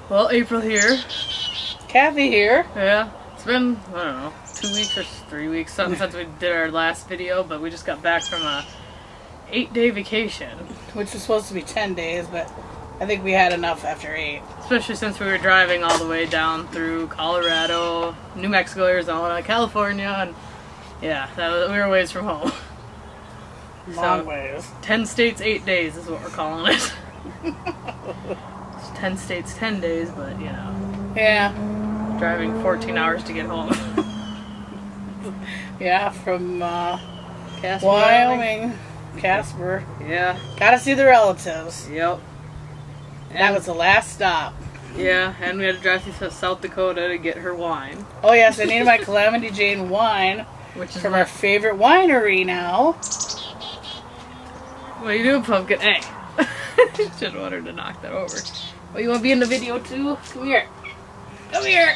Well, April here. Kathy here. Yeah, it's been, I don't know, 2 weeks or 3 weeks, something since we did our last video, but we just got back from a 8-day vacation. Which was supposed to be 10 days, but I think we had enough after 8. Especially since we were driving all the way down through Colorado, New Mexico, Arizona, California, and yeah, we were a ways from home. Long ways. 10 states, 8 days is what we're calling it. It's 10 states, 10 days, but you know. Yeah. Driving 14 hours to get home. Yeah, from Casper, Wyoming. Casper. Yeah. Gotta see the relatives. Yep. And that was the last stop. Yeah, and we had to drive through South Dakota to get her wine. Oh yes, I needed my Calamity Jane wine, Which is from our favorite winery now. What are you doing, Pumpkin? Hey. Should want her to knock that over. Oh, you want to be in the video too? Come here. Come here.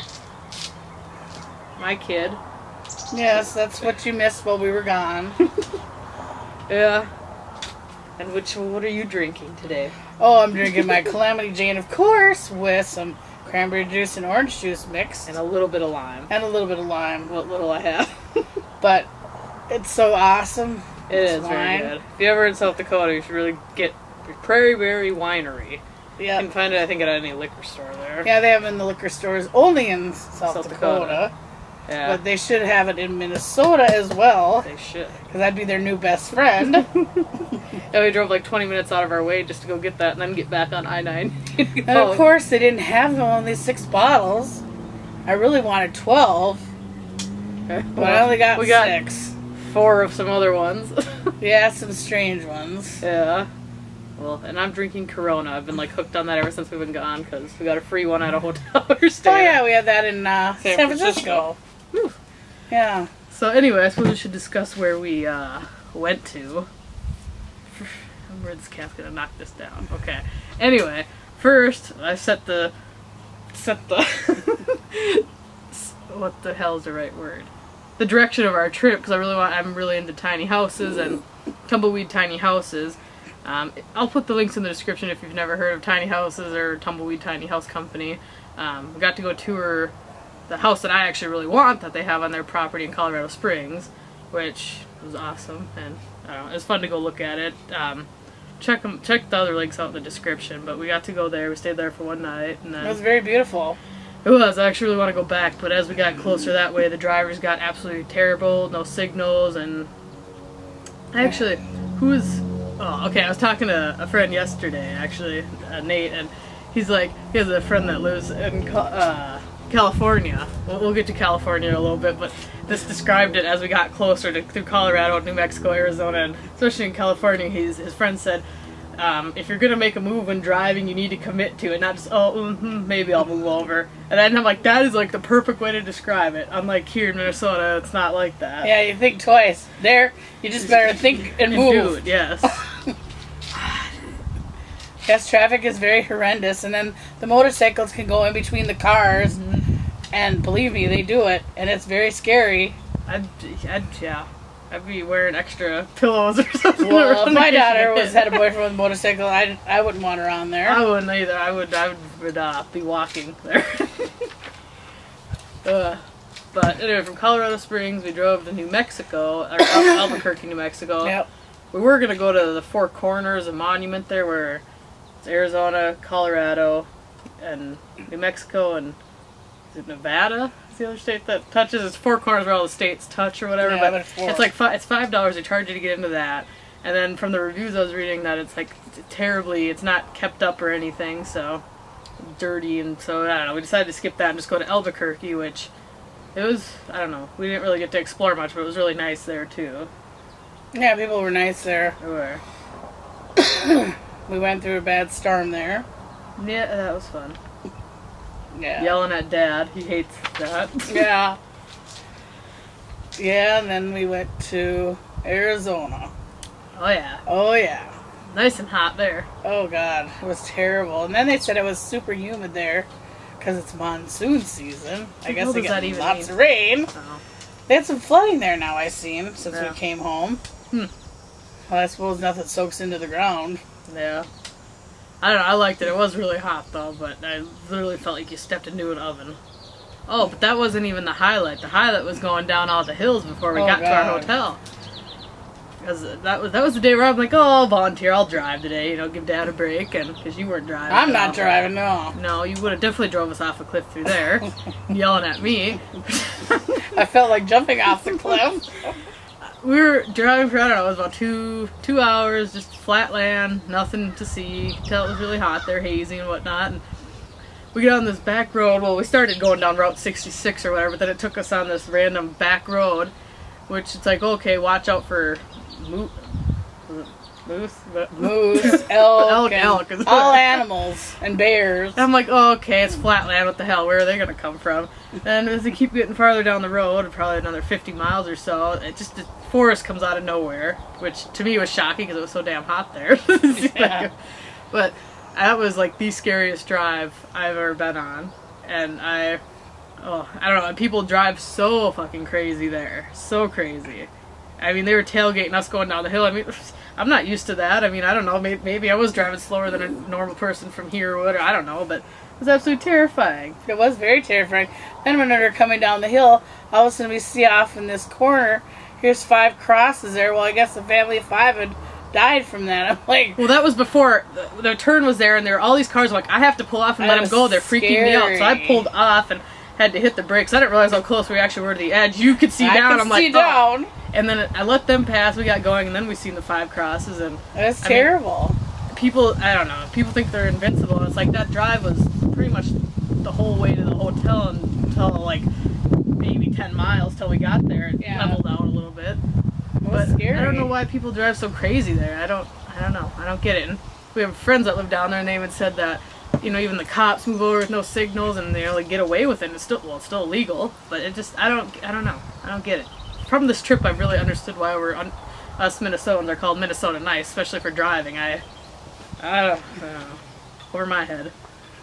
My kid. Yes, that's what you missed while we were gone. Yeah. And what are you drinking today? Oh, I'm drinking my Calamity Jane, of course, with some cranberry juice and orange juice mix. And a little bit of lime. And a little bit of lime. What little I have. But it's so awesome. It is very good. If you're ever in South Dakota, you should really get your Prairie Berry Winery. Yeah. You can find it, I think, at any liquor store there. Yeah, they have it in the liquor stores only in South Dakota. Yeah. But they should have it in Minnesota as well. They should. Because I'd be their new best friend. Yeah, we drove like 20 minutes out of our way just to go get that and then get back on I-9. And of course, they didn't have only 6 bottles. I really wanted 12. Okay. But I only got 6. 4 of some other ones. Yeah, some strange ones. Yeah. Well, and I'm drinking Corona. I've been like hooked on that ever since we've been gone because we got a free one at a hotel we're staying. Oh yeah, we had that in San Francisco. Whew. Yeah. So anyway, I suppose we should discuss where we went to. Where this cat's gonna knock this down. Okay. Anyway, first I set the what the hell is the right word? The direction of our trip, because I'm really into tiny houses and tumbleweed tiny houses. I'll put the links in the description if you've never heard of tiny houses or Tumbleweed Tiny House Company. We got to go tour the house that I actually really want that they have on their property in Colorado Springs, which was awesome, and I don't know, it was fun to go look at it. Check the other links out in the description, but we got to go there. We stayed there for one night, and then It was very beautiful. it was. I actually really want to go back, but as we got closer that way, the drivers got absolutely terrible, no signals, and actually, oh, okay, I was talking to a friend yesterday, actually, Nate, and he's like, he has a friend that lives in California. We'll get to California in a little bit, but this described it as we got closer through Colorado, New Mexico, Arizona, and especially in California, his friend said, if you're gonna make a move when driving, you need to commit to it, not just, maybe I'll move over. And then I'm like, that is like the perfect way to describe it. Unlike here in Minnesota, it's not like that. Yeah, you think twice. There, you just better think and move. Do it, yes. Yes, traffic is very horrendous, and then the motorcycles can go in between the cars, and believe me, they do it, and it's very scary. I'd be wearing extra pillows or something. Well, if my daughter had a boyfriend with a motorcycle, I wouldn't want her on there. I wouldn't either. I would be walking there. But anyway, from Colorado Springs, we drove to New Mexico, or Albuquerque, New Mexico. Yep. We were going to go to the Four Corners, a monument there where it's Arizona, Colorado, and New Mexico, and is it Nevada? It's the other state that touches. It's Four Corners where all the states touch or whatever. Yeah, but it's like it's $5. They charge you to get into that. And then from the reviews I was reading that it's like it's not kept up or anything, so dirty, and so I don't know. We decided to skip that and just go to Albuquerque, which it was, I don't know. We didn't really get to explore much, but it was really nice there too. Yeah, people were nice there. They were. We went through a bad storm there. Yeah, that was fun. Yeah. Yelling at Dad. He hates that. Yeah. Yeah, and then we went to Arizona. Oh yeah. Oh yeah. Nice and hot there. Oh god, it was terrible. And then they said it was super humid there because it's monsoon season. I guess they get lots of rain. Oh. They had some flooding there now, I've seen, since we came home. Well, I suppose nothing soaks into the ground. Yeah. I don't know, I liked it. It was really hot though, but I literally felt like you stepped into an oven. Oh, but that wasn't even the highlight. The highlight was going down all the hills before we got to our hotel. Because that was the day where I'm like, oh, I'll volunteer, I'll drive today, you know, give Dad a break, and because you weren't driving. I'm not driving, no. No, you would have definitely drove us off a cliff through there, yelling at me. I felt like jumping off the cliff. We were driving for, I don't know, it was about two hours, just flat land, nothing to see. You could tell it was really hot there, hazy and whatnot. And we got on this back road. Well, we started going down Route 66 or whatever, but then it took us on this random back road, which it's like, okay, watch out for moose, elk, all animals and bears. I'm like, oh, okay, it's flat land. What the hell? Where are they gonna come from? And as we keep getting farther down the road, probably another 50 miles or so, the forest comes out of nowhere, which to me was shocking because it was so damn hot there. Yeah. But that was like the scariest drive I've ever been on, and I don't know. People drive so fucking crazy there, so crazy. I mean, they were tailgating us going down the hill. I mean, I'm not used to that. I mean, I don't know. Maybe I was driving slower than a normal person from here would, or I don't know. But it was absolutely terrifying. It was very terrifying. Then when we were coming down the hill, all of a sudden we see off in this corner, here's 5 crosses there. Well, I guess the family of 5 had died from that. I'm like... Well, that was before the turn was there, and there were all these cars. Like, I have to pull off and let them go. They're freaking me out. So I pulled off and had to hit the brakes. I didn't realize how close we actually were to the edge. You could see down. I'm like, down. And then I let them pass. We got going, and then we seen the 5 crosses, and it was terrible. People, I don't know. People think they're invincible. And it's like that drive was pretty much the whole way to the hotel until like maybe 10 miles till we got there. It leveled out a little bit. It was scary. I don't know why people drive so crazy there. I don't know. I don't get it. And we have friends that live down there, and they even said that, you know, even the cops move over with no signals, and they like get away with it. It's still illegal, but it just I don't know. I don't get it. From this trip, I've really understood why us Minnesotans are called Minnesota nice, especially for driving. I don't know. Over my head.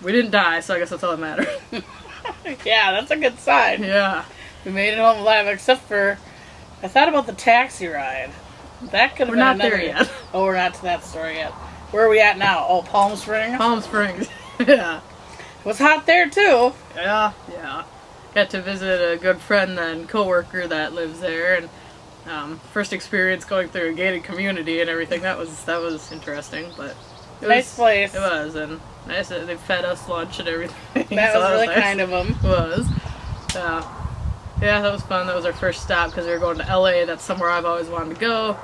We didn't die, so I guess that's all that matters. Yeah, that's a good sign. Yeah. We made it home alive, except for, I thought about the taxi ride. That could have been We're not there yet. Oh, we're not to that story yet. Where are we at now? Oh, Palm Springs? Palm Springs. Yeah. It was hot there, too. Yeah. Got to visit a good friend and co-worker that lives there, and first experience going through a gated community and everything. That was interesting, but nice place. It was, and nice. They fed us lunch and everything. That was really nice. Kind of them. It was. Yeah, that was fun. That was our first stop because we were going to LA. That's somewhere I've always wanted to go.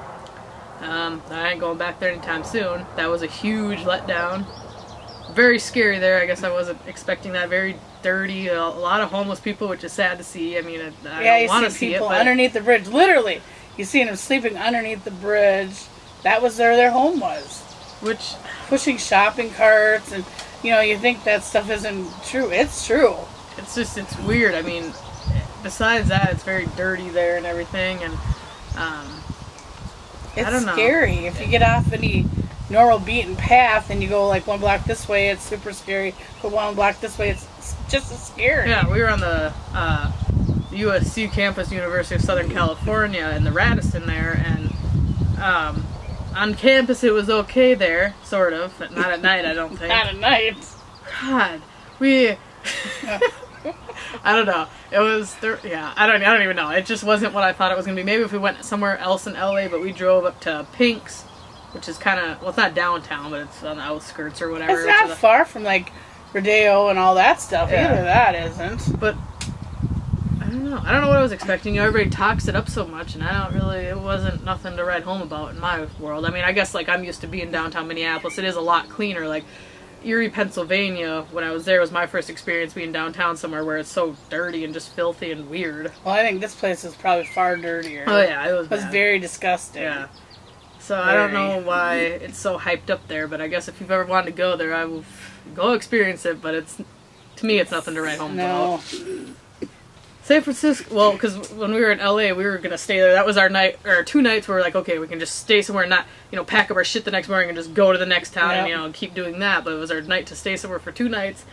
I ain't going back there anytime soon. That was a huge letdown. Very scary there. I guess I wasn't expecting that. Very dirty. A lot of homeless people, which is sad to see. I mean, I don't want to see people it, but underneath the bridge. Literally, you see them sleeping underneath the bridge. That was their home was. Which pushing shopping carts, and you think that stuff isn't true. It's true. It's weird. I mean, besides that, it's very dirty there and everything, and it's I don't know. Scary. If you get off any normal beaten path and you go like 1 block this way, it's super scary. Go 1 block this way, it's just as scary. Yeah, we were on the USC campus, University of Southern California, in the Radisson there, and on campus it was okay there, sort of, but not at night, I don't think. Not at night. God, I don't know. It was, I don't even know. It just wasn't what I thought it was going to be. Maybe if we went somewhere else in LA, but we drove up to Pink's, which is kind of, well, it's not downtown, but it's on the outskirts or whatever. It's not far from, like, Rodeo and all that stuff. Yeah. Either that isn't. But, I don't know. I don't know what I was expecting. Everybody talks it up so much, and it wasn't nothing to write home about in my world. I mean, I guess, like, I'm used to being downtown Minneapolis. It is a lot cleaner. Like, Erie, Pennsylvania, when I was there, was my first experience being downtown somewhere where it's so dirty and just filthy and weird. Well, I think this place is probably far dirtier. Oh, yeah, it was bad. Very disgusting. Yeah. So I don't know why it's so hyped up there, but I guess if you've ever wanted to go there, I will go experience it, but to me, it's nothing to write home about. San Francisco, well, because when we were in LA, we were going to stay there. That was our night, or 2 nights where we were like, okay, we can just stay somewhere and not, pack up our shit the next morning and just go to the next town and, keep doing that. But it was our night to stay somewhere for 2 nights,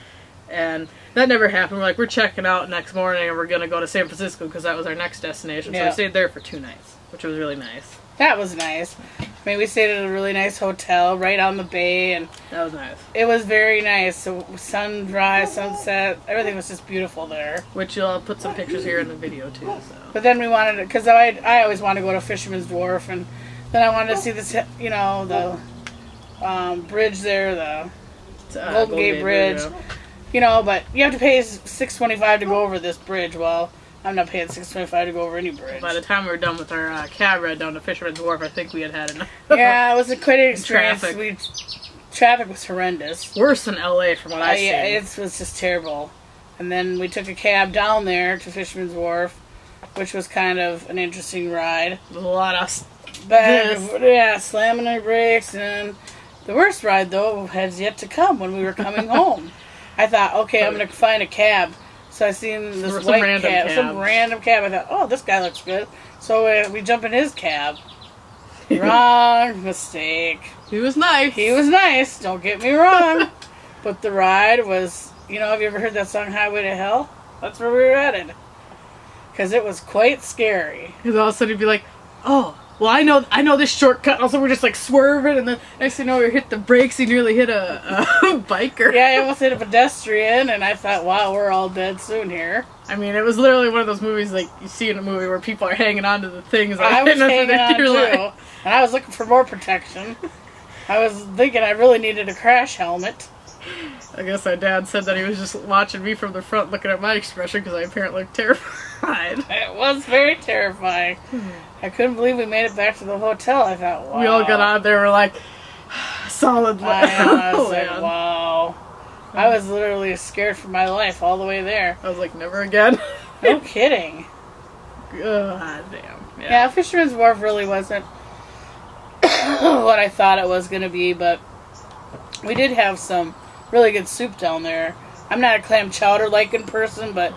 and that never happened. We're like, we're checking out next morning and we're going to go to San Francisco because that was our next destination. So we stayed there for 2 nights, which was really nice. That was nice. I mean, we stayed at a really nice hotel right on the bay, and That was nice. it was very nice. So sunrise, sunset, everything was just beautiful there. Which you'll put some pictures here in the video too. So. But then we wanted to, because I always wanted to go to Fisherman's Wharf, and then I wanted to see this, you know, the bridge there, the Golden Gate Bridge. Yeah. You know, but you have to pay $6.25 to go over this bridge. Well, I'm not paying $6.25 to go over any bridge. By the time we were done with our cab ride down to Fisherman's Wharf, I think we had enough. Yeah, it was quite an experience. Traffic. Traffic was horrendous. Worse than LA from what I see. Yeah, it was just terrible. And then we took a cab down there to Fisherman's Wharf, which was kind of an interesting ride. There's a lot of Yeah, slamming our brakes. And the worst ride, though, has yet to come when we were coming home. I thought, okay, I'm going to find a cab. So I seen this white cab, some random cab. I thought, oh, this guy looks good. So we jump in his cab. Wrong mistake. He was nice. He was nice, don't get me wrong. But the ride was, you know, have you ever heard that song, Highway to Hell? That's where we were headed. Because it was quite scary. Because all of a sudden he'd be like, oh, well, I know this shortcut. Also, we're just like swerving, and then next thing you know, we hit the brakes. He nearly hit a biker. Yeah, I almost hit a pedestrian, and I thought, wow, we're all dead soon here. I mean, it was literally one of those movies like you see in a movie where people are hanging on to the things. Like, I was hanging on too, and I was looking for more protection. I was thinking I really needed a crash helmet. I guess my dad said that he was just watching me from the front looking at my expression because I apparently looked terrified. It was very terrifying. I couldn't believe we made it back to the hotel. I thought, wow. We all got out there and were like, solid. I was like, wow. I was literally scared for my life all the way there. I was like, never again. No kidding. God damn. Yeah, Fisherman's Wharf really wasn't what I thought it was going to be, but we did have some really good soup down there. I'm not a clam chowder liking person, but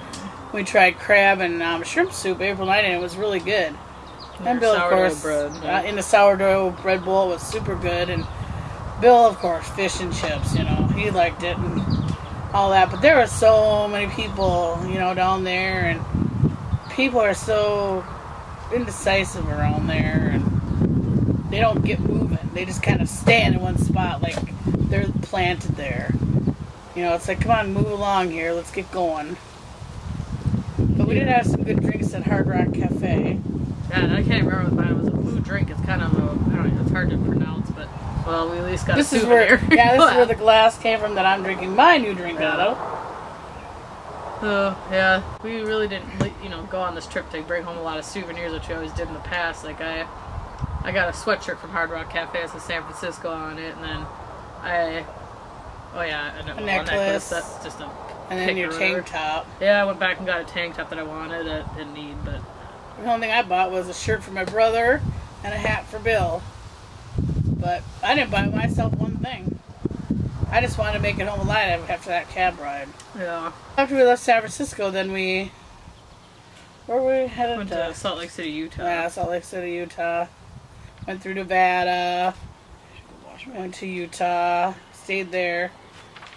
we tried crab and shrimp soup April night, and it was really good. And Bill, of course, in the sourdough bread bowl, was super good. And Bill, of course, fish and chips, you know, he liked it and all that. But there were so many people, you know, down there, and people are so indecisive around there, and they don't get moving. They just kind of stand in one spot like they're planted there. You know, it's like, come on, move along here. Let's get going. But we did have some good drinks at Hard Rock Cafe. Yeah, I can't remember what it was. A food drink. It's kind of I don't know. It's hard to pronounce, but well, we at least got a souvenir. This is where the glass came from that I'm drinking my new drink out of. So yeah, we really didn't, you know, go on this trip to bring home a lot of souvenirs, which we always did in the past. Like I got a sweatshirt from Hard Rock Cafe. It says San Francisco on it, and then a necklace. That's just a. And then your tank top. Yeah, I went back and got a tank top that I wanted. I didn't need, but. The only thing I bought was a shirt for my brother and a hat for Bill. But I didn't buy myself one thing. I just wanted to make it home alive after that cab ride. Yeah. After we left San Francisco, then where were we headed? Went to Salt Lake City, Utah. Yeah, Salt Lake City, Utah. Went through Nevada. Went to Utah. Stayed there.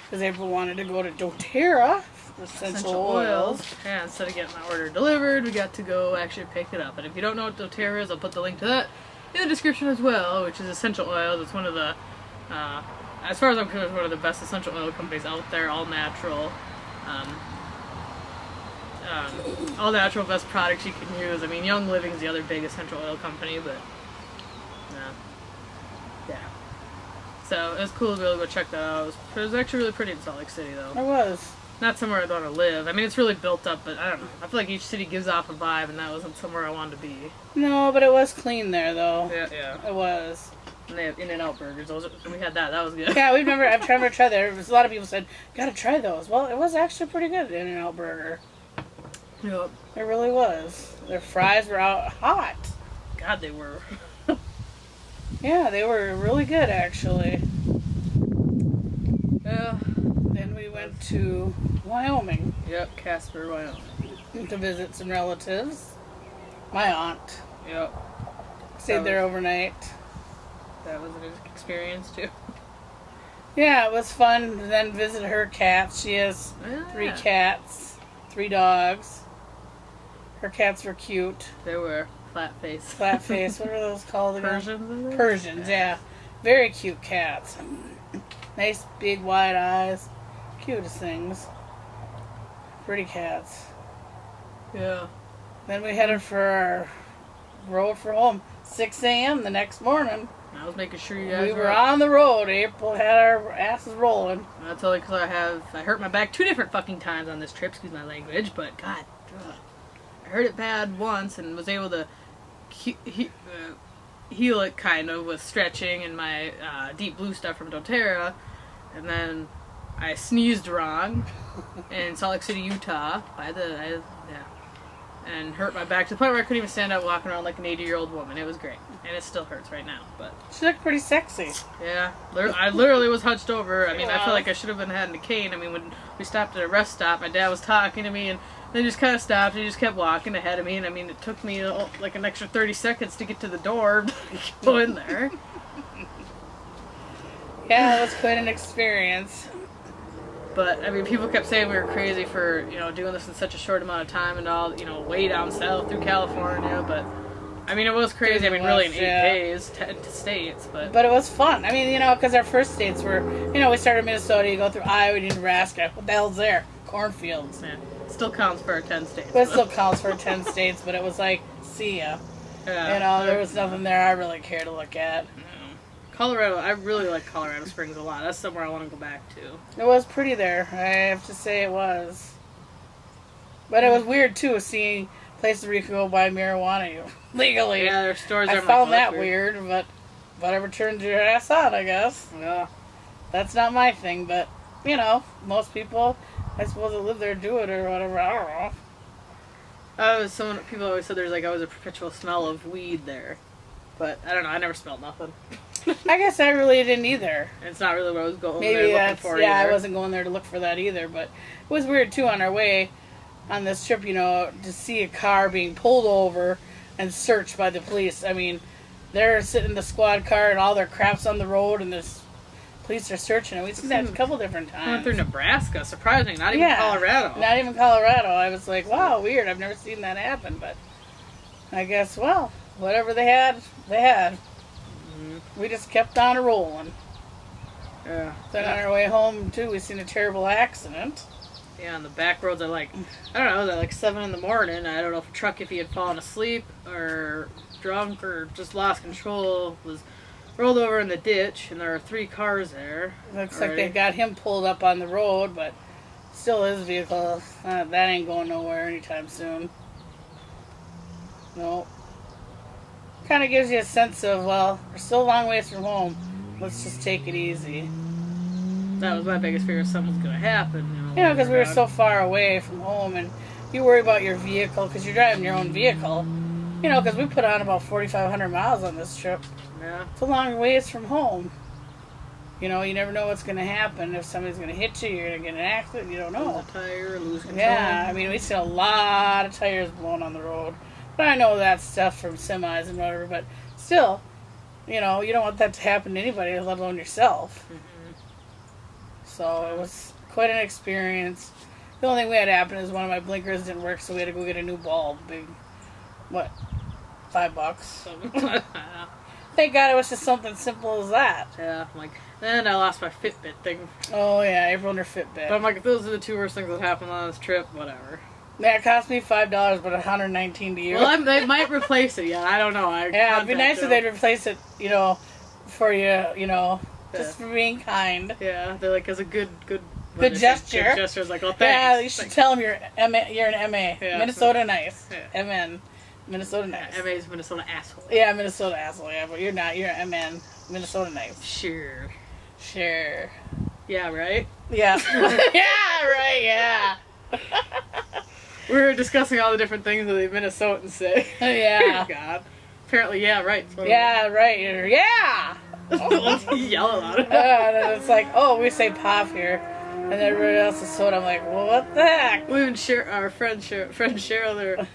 Because April wanted to go to doTERRA. Essential oils. Yeah, instead of getting my order delivered, we got to go actually pick it up. And if you don't know what doTERRA is, I'll put the link to that in the description as well, which is essential oils. It's one of the, as far as I'm concerned, one of the best essential oil companies out there, all natural. All natural, best products you can use. I mean, Young Living is the other big essential oil company, but yeah. So it was cool to be able to go check that out. It was actually really pretty in Salt Lake City, though. It was. Not somewhere I'd want to live. I mean, it's really built up, but I don't know. I feel like each city gives off a vibe, and that wasn't somewhere I wanted to be. No, but it was clean there, though. Yeah. It was. And they have In-N-Out burgers. We had that. That was good. Yeah, I've never tried there. A lot of people said, gotta try those. Well, it was actually pretty good, In-N-Out burger. Yep. It really was. Their fries were out hot. God, they were. Yeah, they were really good, actually. Yeah. Then we went to Wyoming. Yep, Casper, Wyoming. To visit some relatives. My aunt. Yep. Stayed there overnight. That was an experience, too. Yeah, it was fun to then visit her cats. She has 3 cats, 3 dogs. Her cats were cute. They were. Flat face. Flat face. What are those called again? Persians. Persians, yeah. Very cute cats. Nice big wide eyes. Cutest things. Pretty cats. Yeah. Then we headed for our road for home. 6 a.m. the next morning. I was making sure you guys We were on the road. April had our asses rolling. That's only because I hurt my back 2 different fucking times on this trip, excuse my language, but God, I hurt it bad once and was able to heal it kind of with stretching and my Deep Blue stuff from doTERRA, and then I sneezed wrong in Salt Lake City, Utah, and hurt my back to the point where I couldn't even stand up walking around like an 80-year-old woman. It was great. And it still hurts right now, but... She looked pretty sexy. Yeah. I literally was hunched over. I mean, I feel like I should have been had in a cane. I mean, when we stopped at a rest stop, my dad was talking to me, and then just kind of stopped, and he just kept walking ahead of me, and I mean, it took me like an extra 30 seconds to get to the door to go in there. Yeah, it was quite an experience. But, I mean, people kept saying we were crazy for, doing this in such a short amount of time and all, way down south through California, but, I mean, it was crazy. I mean, really in 8 days, 10 states, but... But it was fun. I mean, because our first states were, we started in Minnesota, you go through Iowa, Nebraska. What the hell's there? Cornfields. Yeah. Still counts for our 10 states. But it still counts for 10 states, but it was like, see ya. Yeah. There was nothing there I really care to look at. Colorado, I really like Colorado Springs a lot. That's somewhere I want to go back to. It was pretty there. I have to say it was. But it was weird, too, seeing places where you could go buy marijuana legally. Yeah, their stores I found that weird, but whatever turns your ass on, I guess. Yeah. That's not my thing, but, most people, I suppose, that live there do it or whatever. I don't know. People always said there's always a perpetual smell of weed there. But, I don't know, I never smelled nothing. I guess I really didn't either. It's not really what I was going Maybe there looking for either. I wasn't going there to look for that either, but it was weird too on our way on this trip, to see a car being pulled over and searched by the police. I mean, they're sitting in the squad car and all their crap's on the road and this police are searching it. We've seen that a couple different times. I went through Nebraska, surprisingly, not even Colorado. Not even Colorado. I was like, wow, weird. I've never seen that happen, but I guess, well, whatever they had, they had. We just kept on rolling. Yeah. Then on our way home, too, we seen a terrible accident. Yeah, on the back roads at I don't know, at 7 in the morning. I don't know if he had fallen asleep or drunk or just lost control, was rolled over in the ditch, and there were 3 cars there. Looks like they got him pulled up on the road, but still his vehicle, that ain't going nowhere anytime soon. Nope. Kind of gives you a sense of, well, we're still a long ways from home. Let's just take it easy. That was my biggest fear, something's going to happen. Because we were so far away from home, and you worry about your vehicle, because you're driving your own vehicle. Because we put on about 4,500 miles on this trip. Yeah. It's a long ways from home. You never know what's going to happen. If somebody's going to hit you, you're going to get in an accident, you don't know. Lose a tire, lose control. Yeah, I mean, we see a lot of tires blown on the road. But I know that's stuff from semis and whatever, but still, you don't want that to happen to anybody, let alone yourself. Mm-hmm. So it was quite an experience. The only thing we had happen is one of my blinkers didn't work, so we had to go get a new bulb. Big, $5. Thank God it was just something simple as that. Yeah, then I lost my Fitbit thing. Oh yeah, April and her Fitbit. But if those are the 2 worst things that happened on this trip, whatever. Yeah, it cost me $5, but $119 to you. Well, they might replace it. Yeah, I don't know. It'd be nice if they'd replace it. For you. Just for being kind. Yeah, they're as a good gesture. Good gesture is thanks. Yeah, you should tell them you're an MA. Yeah, Minnesota nice. Yeah. MN. Minnesota nice. MA is Minnesota asshole. Yeah, Minnesota asshole. Yeah, but you're not. You're an MN. Minnesota nice. Sure. Yeah, right? Yeah. Yeah, right, yeah. We were discussing all the different things that the Minnesotans say. Yeah. God. Apparently, yeah, right. Yeah, right. Yeah. Let's yell about it. And it's like, oh, we say pop here. And everybody else is soda. I'm like, well, what the heck? We even our friend Cheryl,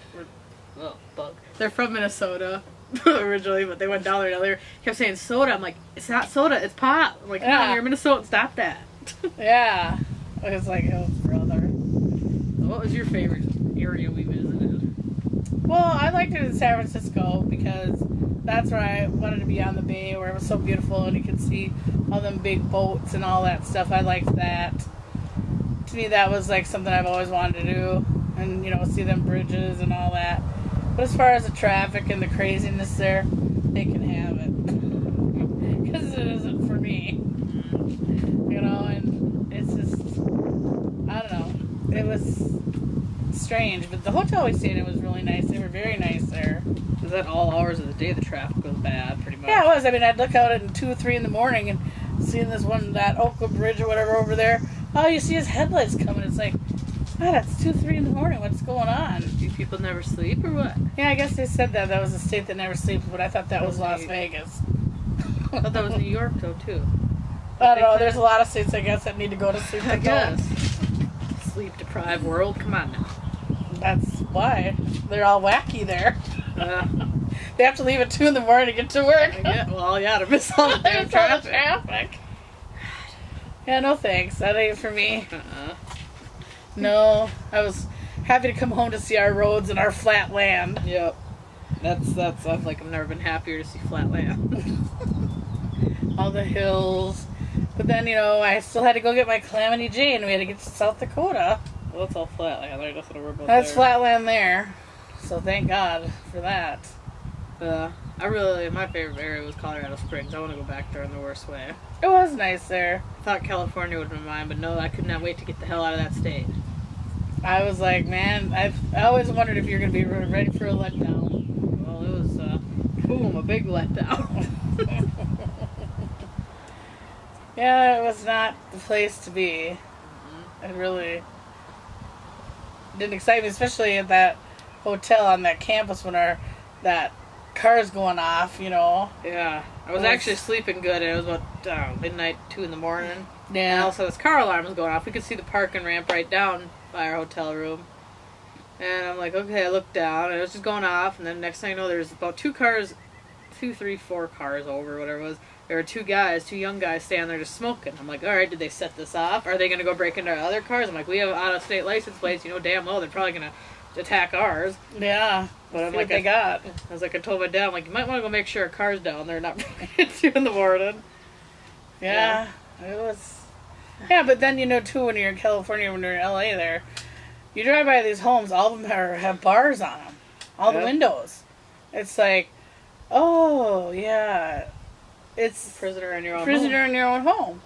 they're from Minnesota originally, but they went down there and they kept saying soda. I'm like, it's not soda, it's pop. I'm like, come on, you're Minnesotan, stop that. Yeah. I was like, oh, brother. What was your favorite area we visited? Well, I liked it in San Francisco because that's where I wanted to be, on the bay where it was so beautiful and you could see all them big boats and all that stuff. I liked that. To me, that was like something I've always wanted to do, and see them bridges and all that. But as far as the traffic and the craziness there, they can have it because it isn't for me. And it's just, I don't know. It was strange, but the hotel we stayed in was really nice. They were very nice there. Was that all hours of the day the traffic was bad, pretty much? Yeah, it was. I mean, I'd look out at 2 or 3 in the morning and seeing this one, that Oakland Bridge or whatever over there. Oh, you see his headlights coming. It's like, God, it's 2, 3 in the morning. What's going on? Do people never sleep or what? Yeah, I guess they said that. That was a state that never sleeps, but I thought that was Las Vegas. I thought that was New York, though, too. I don't know. There's a lot of states, I guess, that need to go to sleep. I guess. Sleep-deprived world. Come on now. That's why. They're all wacky there. Uh, They have to leave at 2 in the morning to get to work. well, yeah, to miss all the damn traffic. Yeah, no thanks. That ain't for me. Uh-uh. No, I was happy to come home to see our roads and our flat land. Yep. That's I've never been happier to see flat land. All the hills. But then, I still had to go get my Calamity Jane. We had to get to South Dakota. Well, that's all flat land. There's nothing to worry about That's there. flat land there. So thank God for that. My favorite area was Colorado Springs. I want to go back there in the worst way. It was nice there. I thought California would have been mine, but no, I could not wait to get the hell out of that state. I was like, man, I always wondered if you're going to be ready for a letdown. Well, it was, boom, a big letdown. Yeah, it was not the place to be. Mm-hmm. It really didn't excite me, especially at that hotel on that campus when that car's going off, Yeah. I was actually sleeping good, and it was about midnight, 2 in the morning. And Yeah. also, this car alarm was going off. We could see the parking ramp right down by our hotel room. And I'm like, okay, I looked down, and it was just going off. And then next thing I know, there's about 4 cars over, whatever it was. There were 2 young guys standing there just smoking. I'm like, all right, did they set this off? Are they going to go break into our other cars? I'm like, we have out-of-state license plates. Damn well, they're probably going to attack ours. Yeah. But I'm See like, what they got. I was like, I told my dad, I'm like, you might want to go make sure a car's down there, not at 2 in the morning. Yeah. It was. Yeah, but then, too, when you're in California, when you're in LA there, you drive by these homes, all of them have bars on them. All the windows. It's like, oh, yeah. It's Prisoner in your own prisoner in your own home.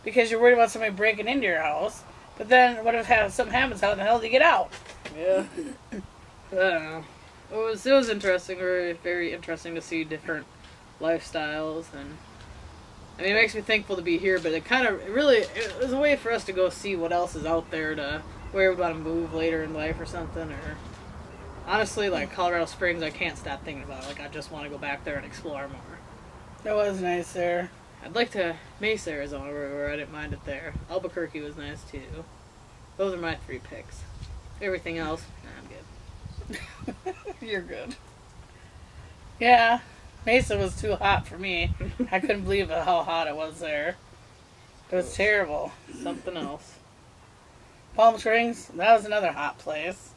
Because you're worried about somebody breaking into your house. But then, what if something happens? How the hell do you get out? Yeah. I don't know. It was interesting, very, very interesting to see different lifestyles, and I mean, it makes me thankful to be here, but it was a way for us to go see what else is out there, to where we want to move later in life or something, or honestly, like Colorado Springs, I can't stop thinking about it. Like, I just want to go back there and explore more. It was nice there. I'd like to Mesa, Arizona, where I didn't mind it there. Albuquerque was nice too. Those are my 3 picks. Everything else, I'm good. You're good. Yeah, Mesa was too hot for me. I couldn't believe how hot it was there. It was terrible. Something else. Palm Springs, that was another hot place.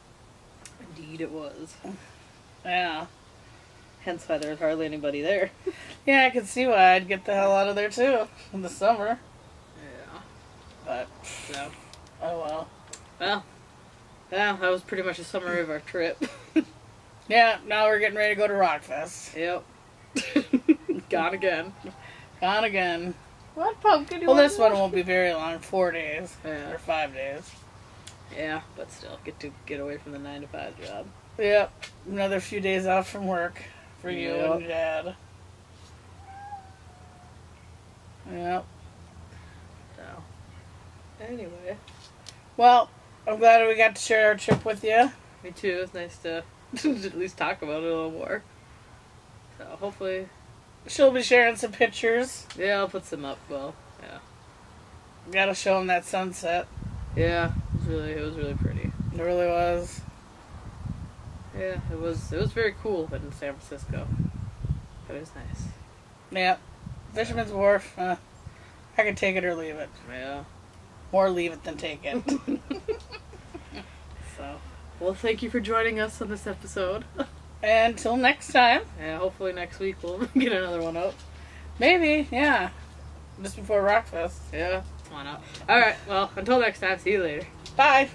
Indeed it was. Yeah. Hence why there was hardly anybody there. Yeah, I could see why I'd get the hell out of there too in the summer. Yeah. But, So, oh well. well, yeah, that was pretty much a summary of our trip. Yeah, now we're getting ready to go to Rockfest. Yep. Gone again. Gone again. What pumpkin do you Well, want this to one watch? won't be very long. 4 days. Yeah. Or 5 days. Yeah, but still, get away from the 9-to-5 job. Yep. Another few days off from work for you and your dad. Yep. So, anyway. Well, I'm glad we got to share our trip with you. Me too. It's nice to at least talk about it a little more. So, hopefully, She'll be sharing some pictures. yeah, I'll put some up. Well, yeah. Gotta show them that sunset. Yeah, it was really pretty. It really was. Yeah, it was very cool in San Francisco. But it was nice. Yep. Fisherman's Wharf. I can take it or leave it. Yeah. More leave it than take it. So, well, thank you for joining us on this episode. until next time. Yeah, hopefully next week we'll get another one up. Maybe, yeah. Just before Rockfest. Yeah, why not? Alright, well, until next time, see you later. Bye.